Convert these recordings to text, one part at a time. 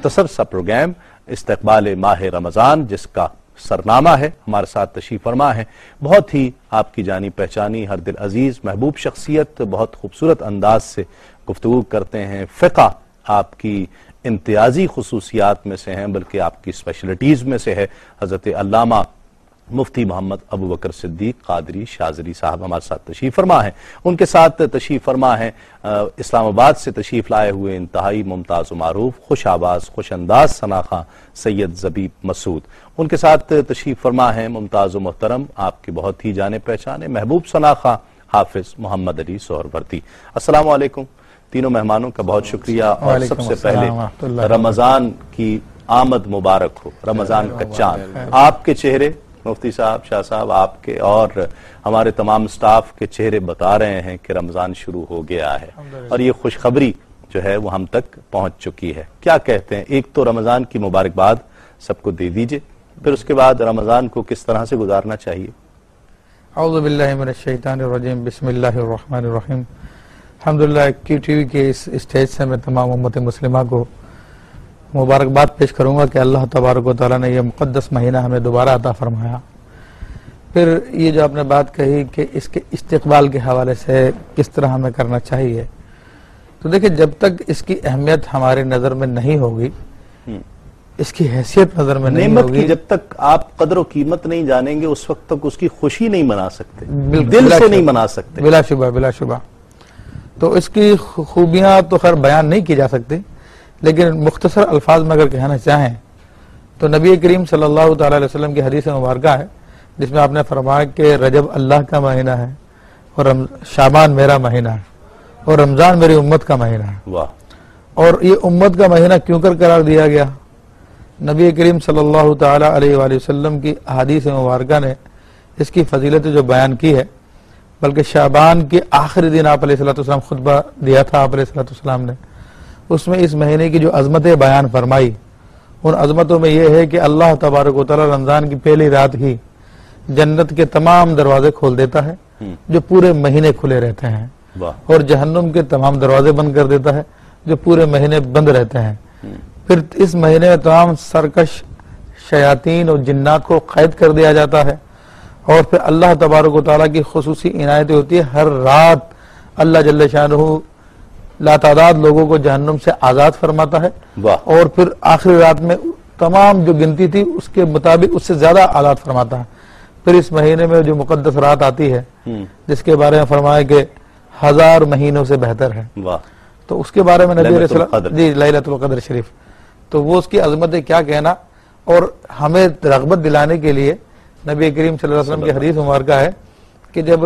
مختصر سا پروگرام استقبال ماہ رمضان، جس کا سرنامہ ہے، ہمارے ساتھ تشریف فرما ہے بہت ہی آپ کی جانی پہچانی ہر دل عزیز محبوب شخصیت، بہت خوبصورت انداز سے گفتگو کرتے ہیں، فقہ آپ کی امتیازی خصوصیات میں سے ہیں بلکہ آپ کی اسپیشلٹیز میں سے ہے۔ حضرت علامہ مفتی محمد ابوبکر صدیق قادری شاذلی صاحب ہمارے ساتھ تشریف فرما ہیں۔ ان کے ساتھ تشریف فرما ہیں اسلام آباد سے تشریف لائے ہوئے انتہائی ممتاز و معروف، خوش آواز، خوش انداز ثناخواں سید زبیب مسعود۔ ان کے ساتھ تشریف فرما ہیں ممتاز و محترم آپ کی بہت ہی جانے پہچانے محبوب ثناخواں حافظ محمد علی سہروردی۔ السلام علیکم تینوں مہمانوں کا بہت شکریہ، اور سب سے پہلے رمضان کی آمد مبارک ہو، رمضان کا چاند آپ کے چہرے، مفتی صاحب، شاہ صاحب، آپ کے اور ہمارے تمام سٹاف کے چہرے بتا رہے ہیں کہ رمضان شروع ہو گیا ہے، اور یہ خوشخبری جو ہے وہ ہم تک پہنچ چکی ہے۔ کیا کہتے ہیں؟ ایک تو رمضان کی مبارکباد سب کو دے دیجئے، پھر اس کے بعد رمضان کو کس طرح سے گزارنا چاہیے؟ اعوذ باللہ من الشیطان الرجیم، بسم اللہ الرحمن الرحیم۔ الحمدللہ کیو ٹی وی کے اس اسٹیج سے میں تمام امت مسلمہ کو مبارکباد پیش کروں گا کہ اللہ تبارک و تعالیٰ نے یہ مقدس مہینہ ہمیں دوبارہ عطا فرمایا۔ پھر یہ جو آپ نے بات کہی کہ اس کے استقبال کے حوالے سے کس طرح ہمیں کرنا چاہیے، تو دیکھیں جب تک اس کی اہمیت ہماری نظر میں نہیں ہوگی، اس کی حیثیت نظر میں نہیں نعمت ہوگی، کی جب تک آپ قدر و قیمت نہیں جانیں گے اس وقت تک اس کی خوشی نہیں منا سکتے، دل سے نہیں منا سکتے۔ بلا شبہ بلا شبہ۔ تو اس کی خوبیاں تو خیر بیان نہیں کی جا سکتی، لیکن مختصر الفاظ میں اگر کہنا چاہیں تو نبی کریم صلی اللہ تعالی علیہ وسلم کی حدیث مبارکہ ہے جس میں آپ نے فرمایا کہ رجب اللہ کا مہینہ ہے، اور شعبان میرا مہینہ ہے، اور رمضان میری امت کا مہینہ ہے۔ واہ! اور یہ امت کا مہینہ کیوں کر قرار دیا گیا؟ نبی کریم صلی اللہ تعالی علیہ وآلہ وسلم کی حدیث مبارکہ نے اس کی فضیلت جو بیان کی ہے، بلکہ شعبان کے آخری دن آپ علیہ السلام خطبہ دیا تھا آپ علیہ السلام نے، اس میں اس مہینے کی جو عظمتیں بیان فرمائی، ان عظمتوں میں یہ ہے کہ اللہ تبارک و تعالی رمضان کی پہلی رات ہی جنت کے تمام دروازے کھول دیتا ہے جو پورے مہینے کھلے رہتے ہیں، اور جہنم کے تمام دروازے بند کر دیتا ہے جو پورے مہینے بند رہتے ہیں۔ پھر اس مہینے میں تمام سرکش شیاطین اور جنات کو قید کر دیا جاتا ہے، اور پھر اللہ تبارک و تعالیٰ کی خصوصی عنایتیں ہوتی ہے، ہر رات اللہ جل شانہ لاتعداد لوگوں کو جہنم سے آزاد فرماتا ہے، اور پھر آخری رات میں تمام جو گنتی تھی اس کے مطابق اس سے زیادہ آزاد فرماتا ہے۔ پھر اس مہینے میں جو مقدس رات آتی ہے جس کے بارے میں فرمایا کہ 1000 مہینوں سے بہتر ہے، تو اس کے بارے میں نبی علیہ السلام جی لیلۃ القدر شریف، تو وہ اس کی عظمتیں کیا کہنا، اور ہمیں رغبت دلانے کے لیے نبی کریم صلی اللہ علیہ وسلم کی حدیث مبارکہ ہے کہ جب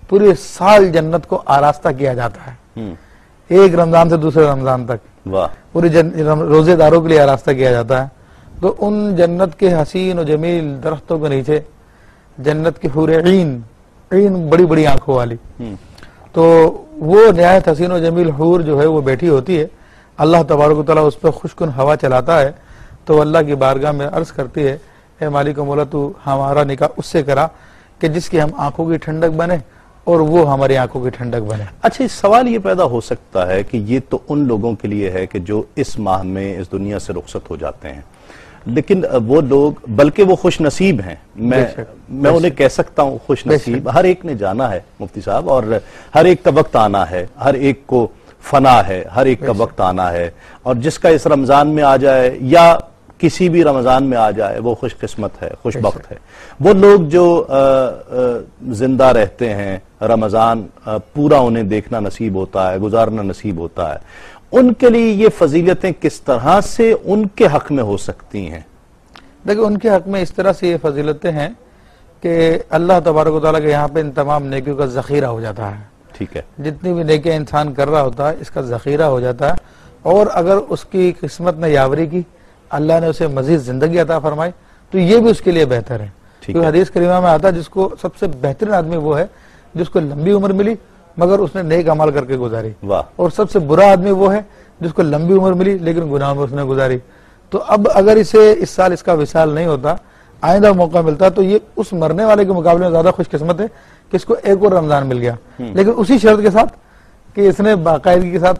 پورے سال جنت کو آراستہ کیا جاتا ہے، ایک رمضان سے دوسرے رمضان تک پوری روزے داروں کے لیے آراستہ کیا جاتا ہے، تو ان جنت کے حسین و جمیل درختوں کے نیچے جنت کی حور عین، عین بڑی بڑی آنکھوں والی، تو وہ نہایت حسین و جمیل حور جو ہے وہ بیٹھی ہوتی ہے، اللہ تبارک و تعالیٰ اس پہ خوشکن ہوا چلاتا ہے، تو اللہ کی بارگاہ میں عرض کرتی ہے اے مالک مولا تو ہمارا نکاح اس سے کرا کہ جس کی ہم آنکھوں کی ٹھنڈک بنے اور وہ ہماری آنکھوں کی ٹھنڈک بنے۔ اچھا، اس سوال یہ پیدا ہو سکتا ہے کہ یہ تو ان لوگوں کے لیے ہے کہ جو اس ماہ میں اس دنیا سے رخصت ہو جاتے ہیں، لیکن وہ لوگ بلکہ وہ خوش نصیب ہیں، میں انہیں کہہ سکتا ہوں خوش نصیب، ہر ایک نے جانا ہے مفتی صاحب، اور ہر ایک کا وقت آنا ہے، ہر ایک کو فنا ہے، ہر ایک کا وقت آنا ہے، اور جس کا اس رمضان میں آ جائے یا کسی بھی رمضان میں آ جائے وہ خوش قسمت ہے، خوش بخت ہے۔ وہ لوگ جو زندہ رہتے ہیں، رمضان پورا انہیں دیکھنا نصیب ہوتا ہے، گزارنا نصیب ہوتا ہے، ان کے لیے یہ فضیلتیں کس طرح سے ان کے حق میں ہو سکتی ہیں؟ دیکھیں ان کے حق میں اس طرح سے یہ فضیلتیں ہیں کہ اللہ تبارک و تعالیٰ کے یہاں پہ ان تمام نیکیوں کا ذخیرہ ہو جاتا ہے، ٹھیک ہے، جتنی بھی نیکیاں انسان کر رہا ہوتا ہے اس کا ذخیرہ ہو جاتا ہے، اور اگر اس کی قسمت نے یاوری کی، اللہ نے اسے مزید زندگی عطا فرمائی، تو یہ بھی اس کے لیے بہتر ہے۔ کیونکہ حدیث کریمہ میں آتا ہے جس کو سب سے بہترین آدمی وہ ہے جس کو لمبی عمر ملی مگر اس نے نیک عمل کر کے گزاری، اور سب سے برا آدمی وہ ہے جس کو لمبی عمر ملی لیکن گناہوں میں اس نے گزاری۔ تو اب اگر اسے اس سال اس کا وصال نہیں ہوتا، آئندہ موقع ملتا، تو یہ اس مرنے والے کے مقابلے میں زیادہ خوش قسمت ہے کہ اس کو ایک اور رمضان مل گیا، لیکن اسی شرط کے ساتھ کہ اس نے باقاعدگی کے ساتھ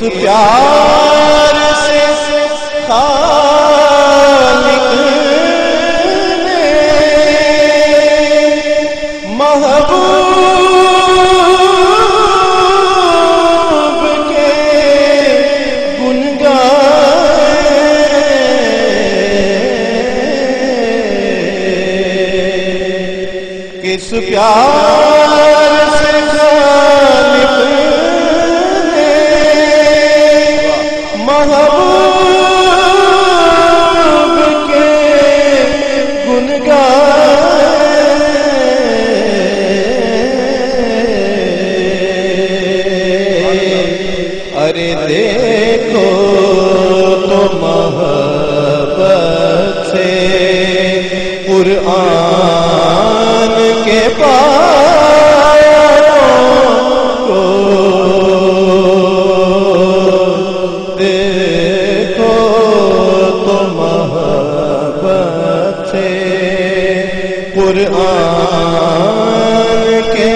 پیار سے خالق نے محبوب کے گن گائے، کس پیار سے خالق نے محبوب کے گن گائے، ارے دیکھو تو محبت سے قرآن کے پاروں کو، دیکھو تو محبت سے قرآن کے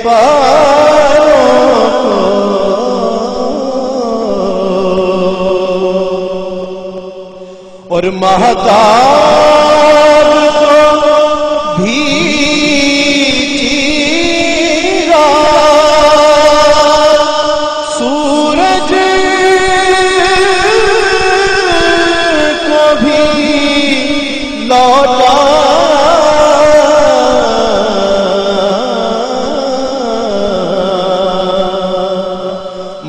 پاروں کو، اور مہتاب بھی چیرا، سورج کو بھی لوٹا،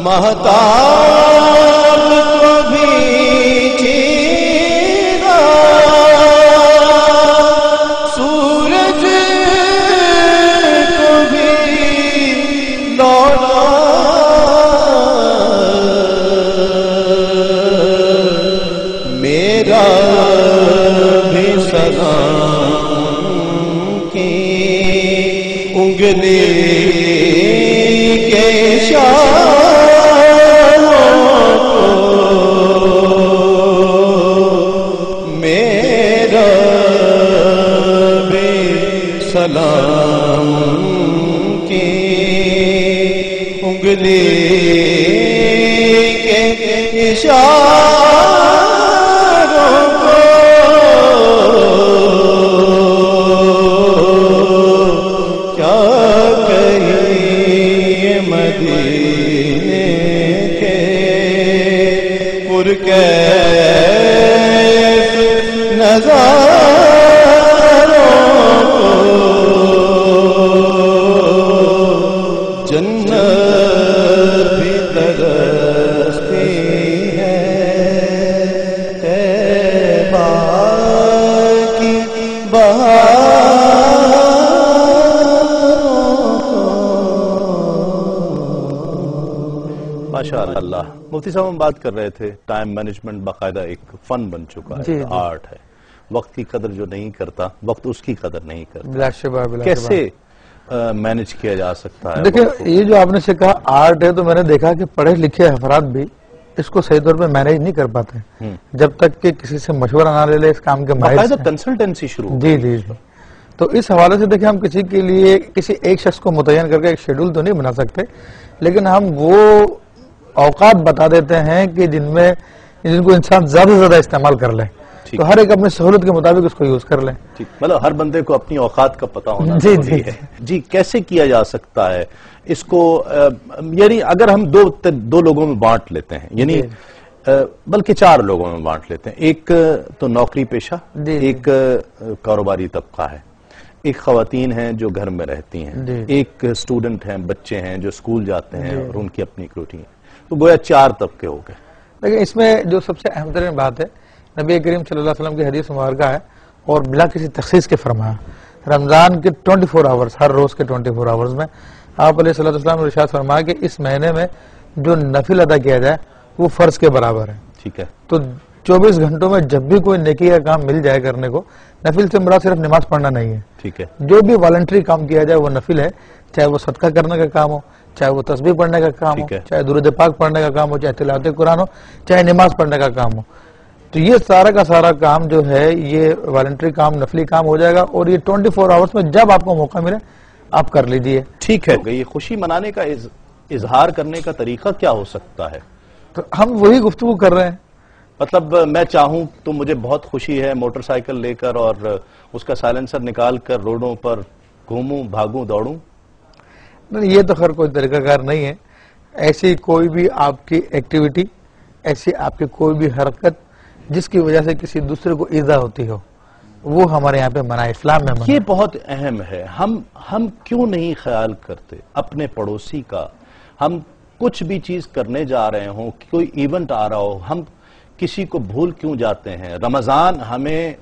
مہتاب کو بھی چیرا، سورج کو بھی لوٹا، میرا بھی سلام کی انگلی کے اشاروں کو، میرا بھی سلام کی انگلی کے اشاروں کو، کیا کہیں مدینے کے پرکیف نظاروں کو، جنت بھی ترستی ہے طیبہ کی ماشاء اللہ۔ مفتی صاحب ہم بات کر رہے تھے ٹائم مینجمنٹ باقاعدہ ایک فن بن چکا ہے، آرٹ ہے، وقت کی قدر جو نہیں کرتا وقت اس کی قدر نہیں کرتا، بلا شبہ کیسے مینج کیا جا سکتا ہے؟ دیکھیں یہ جو آپ نے سے کہا آرٹ ہے، تو میں نے دیکھا کہ پڑھے لکھے افراد بھی اس کو صحیح طور پہ مینج نہیں کر پاتے جب تک کہ کسی سے مشورہ نہ لے لے اس کام کے ماہر باقاعدہ کنسلٹنسی شروع جی جی جی۔ تو اس حوالے سے دیکھیں ہم کسی کے لیے کسی ایک شخص کو متعین کر کے ایک شیڈول تو نہیں بنا سکتے، لیکن ہم وہ اوقات بتا دیتے ہیں کہ جن کو انسان زیادہ سے زیادہ استعمال کر لے، تو ہر ایک اپنی سہولت کے مطابق اس کو یوز کر لیں۔ مطلب ہر بندے کو اپنی اوقات کا پتہ ہونا جی ضروری ہے۔ جی کیسے کیا جا سکتا ہے اس کو؟ یعنی اگر ہم دو لوگوں میں بانٹ لیتے ہیں، یعنی بلکہ 4 لوگوں میں بانٹ لیتے ہیں، ایک تو نوکری پیشہ، ایک کاروباری طبقہ ہے، ایک خواتین ہیں جو گھر میں رہتی ہیں، ایک اسٹوڈنٹ ہیں، بچے ہیں جو اسکول جاتے ہیں اور ان کی اپنی روٹین، تو گویا 4 طبقے ہو گئے۔ لیکن اس میں جو سب سے اہم ترین بات ہے، نبی کریم صلی اللہ علیہ وسلم کی حدیث مبارکہ ہے اور بلا کسی تخصیص کے فرمایا، رمضان کے 24 آورز، ہر روز کے 24 آورز میں آپ علیہ صلی اللہ علیہ وسلم نے ارشاد فرمایا کہ اس مہینے میں جو نفل ادا کیا جائے وہ فرض کے برابر ہے۔ ٹھیک ہے، تو 24 گھنٹوں میں جب بھی کوئی نیکی کا کام مل جائے کرنے کو، نفل سے مراد صرف نماز پڑھنا نہیں ہے، ٹھیک ہے، جو بھی والنٹری کام کیا جائے وہ نفل ہے، چاہے وہ صدقہ کرنے کا کام ہو، چاہے وہ تسبیح پڑھنے کا کام ہو، چاہے درود پاک پڑھنے کا کام ہو، چاہے تلاوت قرآن ہو، چاہے نماز پڑھنے کا کام ہو۔ تو یہ سارا کا سارا کام جو ہے یہ والنٹری کام، نفلی کام ہو جائے گا، اور یہ 24 آورز میں جب آپ کو موقع ملے آپ کر لیجئے۔ ٹھیک ہے، یہ خوشی منانے کا اظہار کرنے کا طریقہ کیا ہو سکتا ہے؟ تو ہم وہی گفتگو کر رہے ہیں. مطلب میں چاہوں تو مجھے بہت خوشی ہے موٹر سائیکل لے کر اور اس کا سائلنسر نکال کر روڈوں پر گھوموں بھاگوں دوڑوں. نہیں، یہ تو خیر کوئی طریقہ کار نہیں ہے. ایسی کوئی بھی آپ کی ایکٹیویٹی، ایسی آپ کی کوئی بھی حرکت جس کی وجہ سے کسی دوسرے کو ایذا ہوتی ہو، وہ ہمارے یہاں پہ منع ہے، اسلام میں منع. یہ بہت اہم ہے. ہم کیوں نہیں خیال کرتے اپنے پڑوسی کا؟ ہم کچھ بھی چیز کرنے جا رہے ہوں، کوئی ایونٹ آ رہا ہو، ہم کسی کو بھول کیوں جاتے ہیں؟ رمضان ہمیں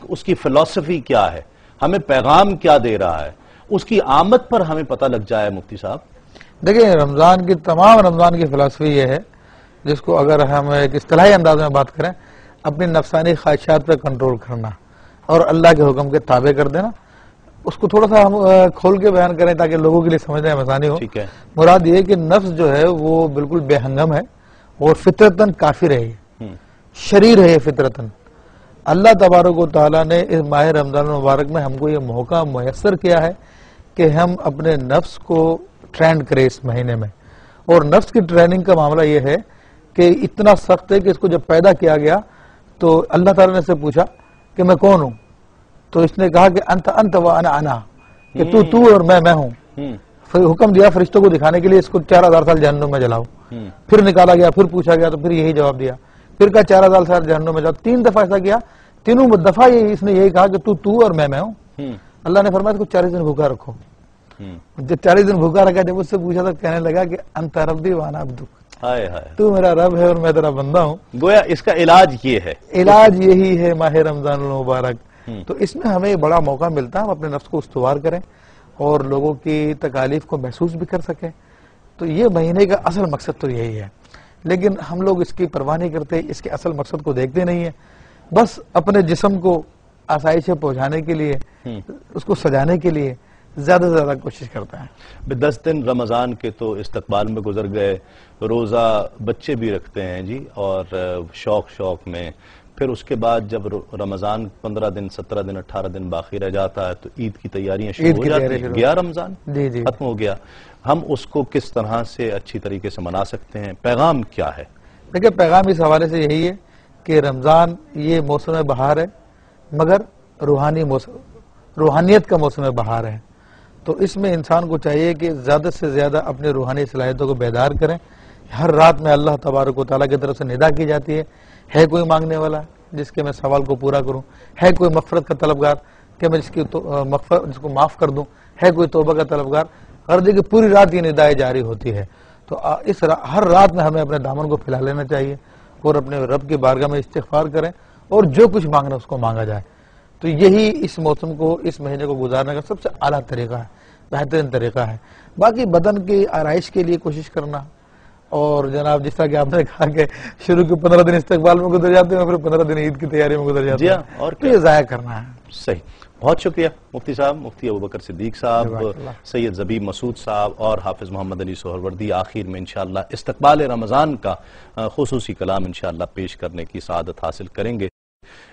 اس کی فلسفی کیا ہے، ہمیں پیغام کیا دے رہا ہے، اس کی آمد پر ہمیں پتہ لگ جائے. مفتی صاحب دیکھیں، رمضان کی فلسفی یہ ہے، جس کو اگر ہم ایک اصطلاحی انداز میں بات کریں، اپنی نفسانی خواہشات پہ کنٹرول کرنا اور اللہ کے حکم کے تابع کر دینا. اس کو تھوڑا سا ہم کھول کے بیان کریں تاکہ لوگوں کے لیے سمجھنے میں آسانی ہو. ٹھیک ہے. مراد یہ کہ نفس جو ہے وہ بالکل بے ہنگم ہے اور فطرتاً کافر ہے، شریر ہے فطرتاً. اللہ تبارک و تعالیٰ نے اس ماہ رمضان المبارک میں ہم کو یہ موقع میسر کیا ہے کہ ہم اپنے نفس کو ٹرینڈ کریں اس مہینے میں. اور نفس کی ٹریننگ کا معاملہ یہ ہے کہ اتنا سخت ہے کہ اس کو جب پیدا کیا گیا تو اللہ تعالیٰ نے سے پوچھا کہ میں کون ہوں؟ تو اس نے کہا کہ انت و انا انا، کہ تو اور میں ہوں. پھر حکم دیا فرشتوں کو دکھانے کے لیے اس کو 4000 سال جہنم میں جلاؤ. پھر نکالا گیا، پھر پوچھا گیا تو پھر یہی جواب دیا. پھر کہا 4000 سال جہنم میں جاؤ. 3 دفعہ ایسا کیا، تینوں دفعہ اس نے یہی کہا کہ تو اور میں ہوں. اللہ نے فرمایا اس کو 40 دن بھوکا رکھو. جب 40 دن بھوکا رکھا، جب اس سے پوچھا تو کہنے لگا کہ انت ربی وانا عبدک، تو میرا رب ہے اور میں تیرا بندہ ہوں. گویا اس کا علاج یہ ہے، علاج یہی ہے ماہ رمضان المبارک. تو اس میں ہمیں بڑا موقع ملتا ہے ہم اپنے نفس کو استوار کریں اور لوگوں کی تکالیف کو محسوس بھی کر سکیں. تو یہ مہینے کا اصل مقصد تو یہی ہے، لیکن ہم لوگ اس کی پرواہ نہیں کرتے، اس کے اصل مقصد کو دیکھتے نہیں ہیں. بس اپنے جسم کو آسائش پہنچانے کے لیے، اس کو سجانے کے لیے زیادہ سے زیادہ کوشش کرتا ہے. 10 دن رمضان کے تو استقبال میں گزر گئے. روزہ بچے بھی رکھتے ہیں جی، اور شوق میں. پھر اس کے بعد جب رمضان 15 دن 17 دن 18 دن باقی رہ جاتا ہے تو عید کی تیاریاں شروع ہو جاتی ہیں. گیا رمضان ختم ہو گیا. ہم اس کو کس طرح سے اچھی طریقے سے منا سکتے ہیں؟ پیغام کیا ہے؟ دیکھیں، پیغام اس حوالے سے یہی ہے کہ رمضان یہ موسم بہار ہے، مگر روحانیت کا موسم بہار ہے. تو اس میں انسان کو چاہیے کہ زیادہ سے زیادہ اپنے روحانی صلاحیتوں کو بیدار کریں. ہر رات میں اللہ تبارک و تعالیٰ کی طرف سے ندا کی جاتی ہے کوئی مانگنے والا جس کے میں سوال کو پورا کروں، ہے کوئی مغفرت کا طلبگار کہ میں جس کو معاف کر دوں، ہے کوئی توبہ کا طلبگار. غرض کہ پوری رات یہ ندائیں جاری ہوتی ہے. تو ہر رات میں ہمیں اپنے دامن کو پھیلا لینا چاہیے اور اپنے رب کی بارگاہ میں استغفار کریں اور جو کچھ مانگنا اس کو مانگا جائے. تو یہی اس موسم کو، اس مہینے کو گزارنے کا سب سے اعلیٰ طریقہ ہے، بہترین طریقہ ہے. باقی بدن کی آرائش کے لیے کوشش کرنا، اور جناب جس طرح کہ آپ نے کہا کہ شروع کے 15 دن استقبال میں گزر جاتے ہیں، پھر 15 دن عید کی تیاری میں گزر جاتے ہیں، اور یہ ضائع کرنا ہے. صحیح. بہت شکریہ مفتی صاحب، مفتی ابوبکر صدیق صاحب، سید زبیب مسعود صاحب اور حافظ محمد علی سہروردی. آخر میں انشاءاللہ استقبال رمضان کا خصوصی کلام انشاءاللہ پیش کرنے کی سعادت حاصل کریں گے.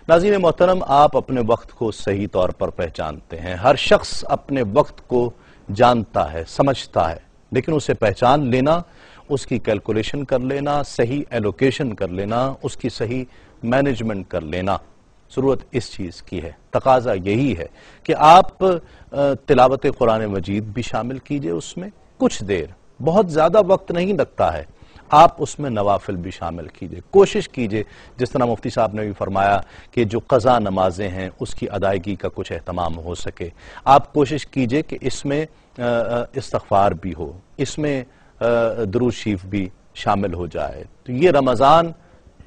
ناظرین محترم، آپ اپنے وقت کو صحیح طور پر پہچانتے ہیں. ہر شخص اپنے وقت کو جانتا ہے، سمجھتا ہے، لیکن اسے پہچان لینا، اس کی کیلکولیشن کر لینا، صحیح ایلوکیشن کر لینا، اس کی صحیح مینجمنٹ کر لینا، ضرورت اس چیز کی ہے. تقاضا یہی ہے کہ آپ تلاوت قرآن مجید بھی شامل کیجئے. اس میں کچھ دیر، بہت زیادہ وقت نہیں لگتا ہے، آپ اس میں نوافل بھی شامل کیجئے. کوشش کیجئے جس طرح مفتی صاحب نے بھی فرمایا کہ جو قضا نمازیں ہیں اس کی ادائیگی کا کچھ اہتمام ہو سکے. آپ کوشش کیجئے کہ اس میں استغفار بھی ہو، اس میں درود شریف بھی شامل ہو جائے. تو یہ رمضان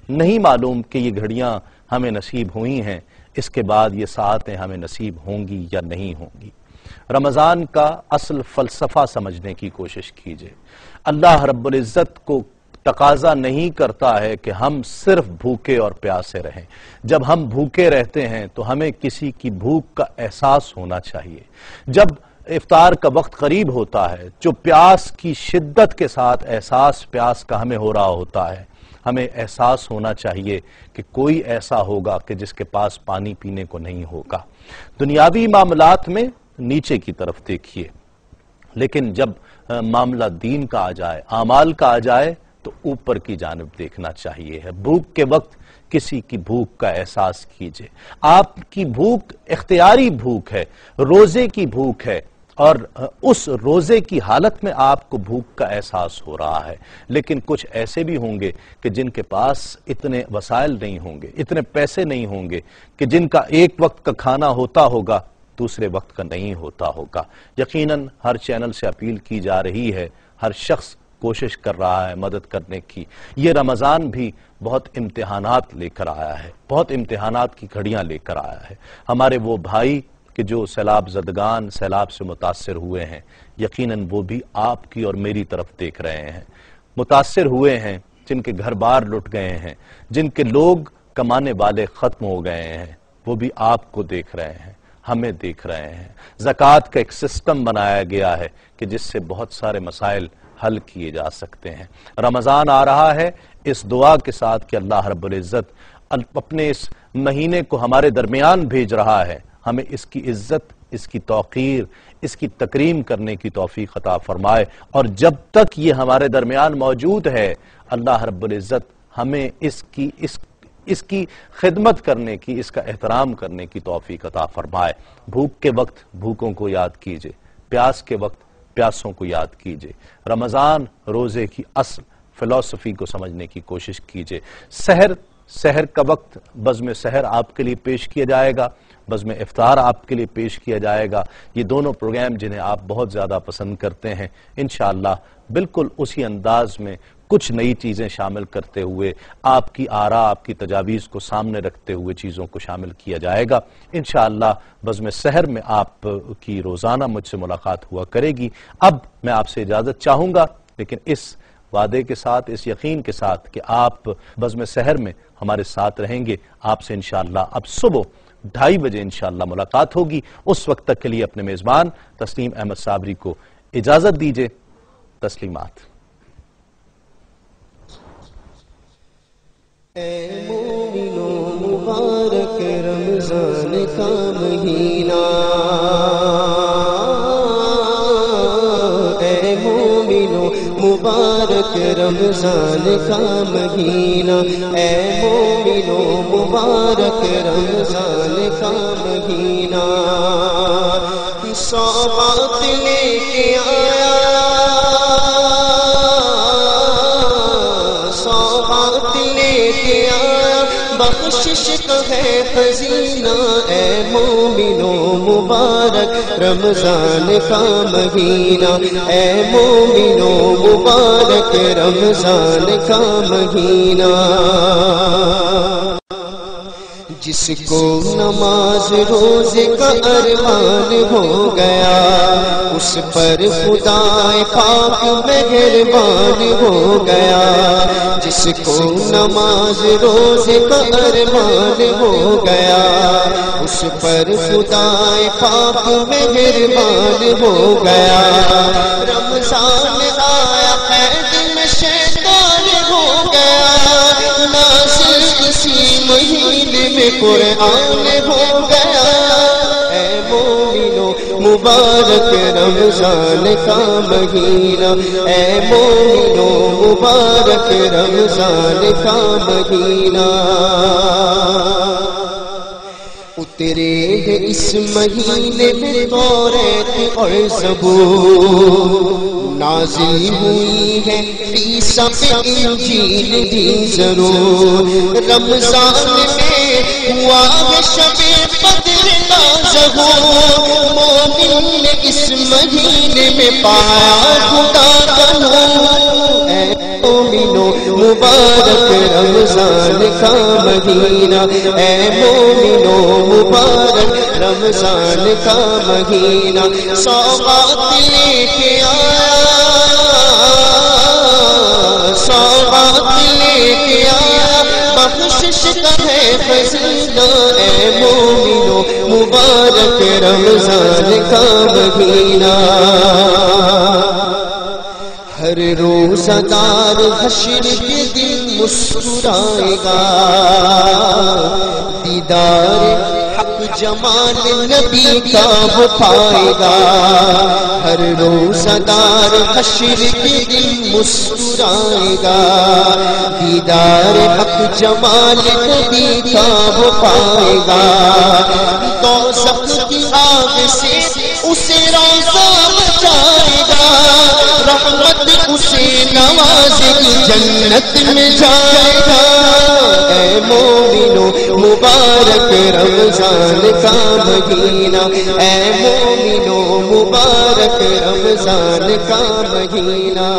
نہیں معلوم کہ یہ گھڑیاں ہمیں نصیب ہوئی ہیں، اس کے بعد یہ ساعتیں ہمیں نصیب ہوں گی یا نہیں ہوں گی. رمضان کا اصل فلسفہ سمجھنے کی کوشش کیجئے. اللہ رب العزت کو تقاضا نہیں کرتا ہے کہ ہم صرف بھوکے اور پیاسے رہیں. جب ہم بھوکے رہتے ہیں تو ہمیں کسی کی بھوک کا احساس ہونا چاہیے. جب افطار کا وقت قریب ہوتا ہے، جو پیاس کی شدت کے ساتھ احساس پیاس کا ہمیں ہو رہا ہوتا ہے، ہمیں احساس ہونا چاہیے کہ کوئی ایسا ہوگا کہ جس کے پاس پانی پینے کو نہیں ہوگا. دنیاوی معاملات میں نیچے کی طرف دیکھیے، لیکن جب معاملہ دین کا آ جائے، اعمال کا آ جائے، تو اوپر کی جانب دیکھنا چاہیے ہے۔ بھوک کے وقت کسی کی بھوک کا احساس کیجئے۔ آپ کی بھوک اختیاری بھوک ہے، روزے کی بھوک ہے، اور اس روزے کی حالت میں آپ کو بھوک کا احساس ہو رہا ہے۔ لیکن کچھ ایسے بھی ہوں گے کہ جن کے پاس اتنے وسائل نہیں ہوں گے، اتنے پیسے نہیں ہوں گے کہ جن کا ایک وقت کا کھانا ہوتا ہوگا دوسرے وقت کا نہیں ہوتا ہوگا۔ یقیناً ہر چینل سے اپیل کی جا رہی ہے، ہر شخص کوشش کر رہا ہے مدد کرنے کی۔ یہ رمضان بھی بہت امتحانات لے کر آیا ہے، بہت امتحانات کی گھڑیاں لے کر آیا ہے۔ ہمارے وہ بھائی کہ جو سیلاب زدگان، سیلاب سے متاثر ہوئے ہیں، یقیناً وہ بھی آپ کی اور میری طرف دیکھ رہے ہیں، متاثر ہوئے ہیں، جن کے گھر بار لٹ گئے ہیں، جن کے لوگ کمانے والے ختم ہو گئے ہیں، وہ بھی آپ کو دیکھ رہے ہیں، ہمیں دیکھ رہے ہیں۔ زکوٰۃ کا ایک سسٹم بنایا گیا ہے کہ جس سے بہت سارے مسائل حل کیے جا سکتے ہیں۔ رمضان آ رہا ہے اس دعا کے ساتھ کہ اللہ رب العزت اپنے اس مہینے کو ہمارے درمیان بھیج رہا ہے، ہمیں اس کی عزت، اس کی توقیر، اس کی تکریم کرنے کی توفیق عطا فرمائے، اور جب تک یہ ہمارے درمیان موجود ہے اللہ رب العزت ہمیں اس کی خدمت کرنے کی، اس کا احترام کرنے کی توفیق عطا فرمائے۔ بھوک کے وقت بھوکوں کو یاد کیجئے، پیاس کے وقت پیاسوں کو یاد کیجئے، رمضان روزے کی اصل فلسفی کو سمجھنے کی کوشش کیجئے۔ سحر کا وقت بزم سحر آپ کے لیے پیش کیا جائے گا، بزم افطار آپ کے لیے پیش کیا جائے گا۔ یہ دونوں پروگرام جنہیں آپ بہت زیادہ پسند کرتے ہیں، انشاءاللہ بالکل اسی انداز میں کچھ نئی چیزیں شامل کرتے ہوئے، آپ کی آراء، آپ کی تجاویز کو سامنے رکھتے ہوئے چیزوں کو شامل کیا جائے گا۔ انشاءاللہ بزم سحر میں آپ کی روزانہ مجھ سے ملاقات ہوا کرے گی۔ اب میں آپ سے اجازت چاہوں گا، لیکن اس وعدے کے ساتھ، اس یقین کے ساتھ کہ آپ بزم سحر میں ہمارے ساتھ رہیں گے۔ آپ سے انشاءاللہ اب صبح 2:30 بجے انشاءاللہ ملاقات ہوگی۔ اس وقت تک کے لیے اپنے میزبان تسلیم احمد صابری کو اجازت دیجئے۔ تسلیمات۔ اے مومنو مبارک رمضان کا مہینہ، اے مومنو مبارک رمضان کا مہینہ، اے مومنو مبارک رمضان کا مہینہ، سوغات لے کے آیا، سوغات لے کے آیا، بخشش کا ہے خزینہ، اے مومنو مبارک رمضان کا مہینہ، اے مومنو مبارک رمضان کا مہینہ۔ جس کو نماز روزے کا ارمان ہو گیا، اس پر خدائے پاک مہربان ہو گیا، جس کو نماز روزے کا ارمان ہو گیا، اس پر خدائے پاک مہربان ہو گیا۔ رمضان آیا قید میں شیطان ہو گیا، نازل اسی مہینے میں قرآن ہو گیا، اے مومنو مبارک رمضان کا مہینہ، اے مومنو مبارک رمضان کا مہینہ۔ اترے ہیں اس مہینے میں توریت اور زبور، نازل ہوئی ہے عیسیٰ پہ انجیل بھی ضرور، رمضان میں ہوا ہے شب قدر کا ظہور، مومن نے اس مہینے میں پایا خدا کا نور، اے مومنو مبارک رمضان کا مہینہ، اے مومنو مبارک رمضان کا مہینہ۔ سوغات لے کے آیا، سوغات لے کے آیا، بخشش کا ہے خزینہ، اے مومنو مبارک رمضان کا مہینہ۔ ہر روزہ دار حشر کے دن مسکرائے گا دیدار حق جمال نبی کا وہ پائے گا ہر روزہ دار حشر کے دن مسکرائے گا دیدار حق جمال نبی کا وہ پائے گا دوزخ کی آگ سے اسے روزہ بچائے گا رحمت اسے نوازے گی جنت میں جائے گا اے مومنو مبارک رمضان کا مہینہ اے مومنو مبارک رمضان کا مہینہ